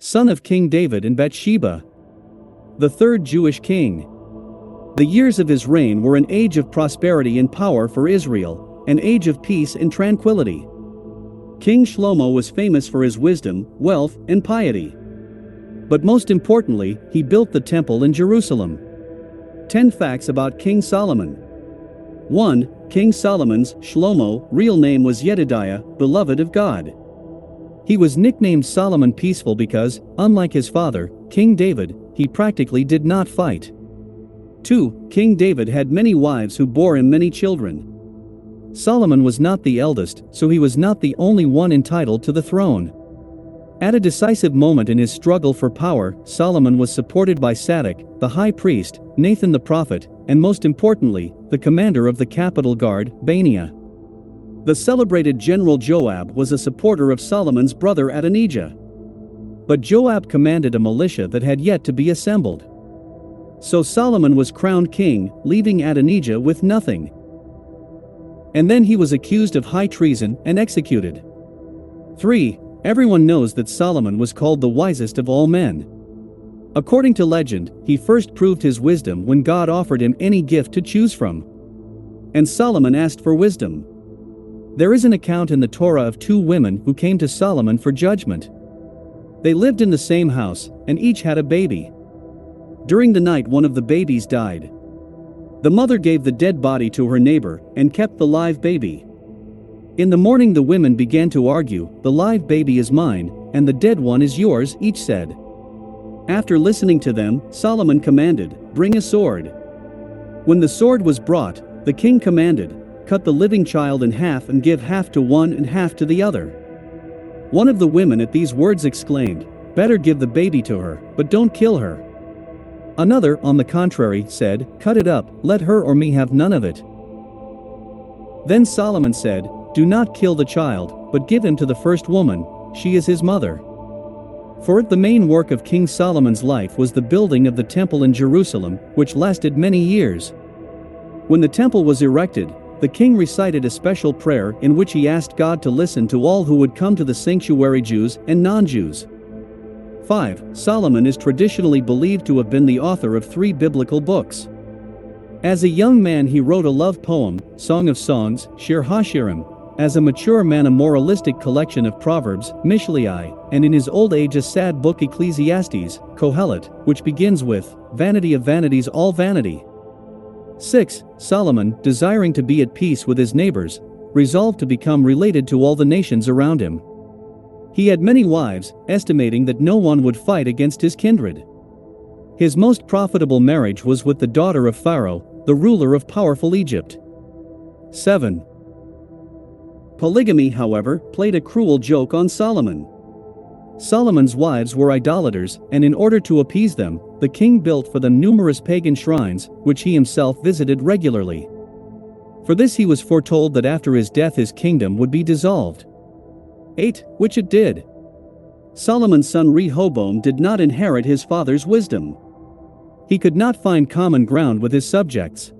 son of King David and Bathsheba, the third Jewish king. The years of his reign were an age of prosperity and power for Israel, an age of peace and tranquility. King Shlomo was famous for his wisdom, wealth, and piety. But most importantly, he built the temple in Jerusalem. 10 facts about King Solomon. 1. King Solomon's, Shlomo, real name was Yedidiah, beloved of God. He was nicknamed Solomon Peaceful because, unlike his father, King David, he practically did not fight. 2. King David had many wives who bore him many children. Solomon was not the eldest, so he was not the only one entitled to the throne. At a decisive moment in his struggle for power, Solomon was supported by Sadok, the high priest, Nathan the prophet, and most importantly, the commander of the capital guard, Banea. The celebrated general Joab was a supporter of Solomon's brother Adonijah. But Joab commanded a militia that had yet to be assembled. So Solomon was crowned king, leaving Adonijah with nothing. And then he was accused of high treason and executed. 3. Everyone knows that Solomon was called the wisest of all men. According to legend, he first proved his wisdom when God offered him any gift to choose from. And Solomon asked for wisdom. There is an account in the Torah of 2 women who came to Solomon for judgment. They lived in the same house, and each had a baby. During the night one of the babies died. The mother gave the dead body to her neighbor, and kept the live baby. In the morning the women began to argue, "The live baby is mine, and the dead one is yours," each said. After listening to them, Solomon commanded, "Bring a sword." When the sword was brought, the king commanded, "Cut the living child in half and give half to one and half to the other." One of the women at these words exclaimed, "Better give the baby to her, but don't kill her." Another, on the contrary, said, "Cut it up, let her or me have none of it." Then Solomon said, "Do not kill the child, but give him to the first woman, she is his mother." For the main work of King Solomon's life was the building of the temple in Jerusalem, which lasted many years. When the temple was erected, the king recited a special prayer in which he asked God to listen to all who would come to the sanctuary, Jews and non-Jews. 5. Solomon is traditionally believed to have been the author of 3 biblical books. As a young man he wrote a love poem, Song of Songs, Shir HaShirim. As a mature man a moralistic collection of Proverbs, Mishlei, and in his old age a sad book Ecclesiastes, Kohelet, which begins with, "Vanity of vanities all vanity." 6. Solomon, desiring to be at peace with his neighbors, resolved to become related to all the nations around him. He had many wives, estimating that no one would fight against his kindred. His most profitable marriage was with the daughter of Pharaoh, the ruler of powerful Egypt. 7. Polygamy, however, played a cruel joke on Solomon. Solomon's wives were idolaters, and in order to appease them, the king built for them numerous pagan shrines, which he himself visited regularly. For this he was foretold that after his death his kingdom would be dissolved. 8. Which it did. Solomon's son Rehoboam did not inherit his father's wisdom. He could not find common ground with his subjects.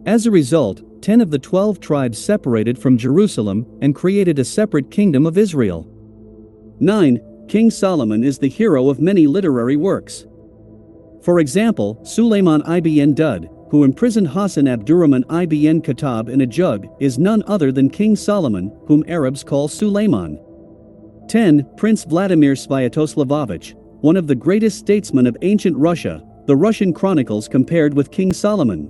As a result, 10 of the 12 tribes separated from Jerusalem and created a separate kingdom of Israel. 9. King Solomon is the hero of many literary works. For example, Suleiman ibn Dud, who imprisoned Hassan Abdurrahman ibn Khattab in a jug, is none other than King Solomon, whom Arabs call Suleiman. 10. Prince Vladimir Sviatoslavovich, one of the greatest statesmen of ancient Russia, the Russian chronicles compared with King Solomon.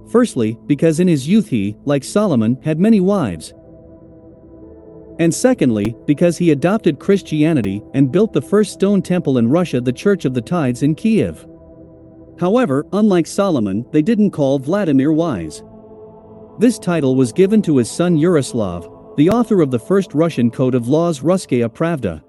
Firstly, because in his youth he, like Solomon, had many wives. And secondly, because he adopted Christianity and built the first stone temple in Russia, the Church of the Tides in Kiev. However, unlike Solomon, they didn't call Vladimir wise. This title was given to his son Yaroslav, the author of the first Russian code of laws Russkaya Pravda,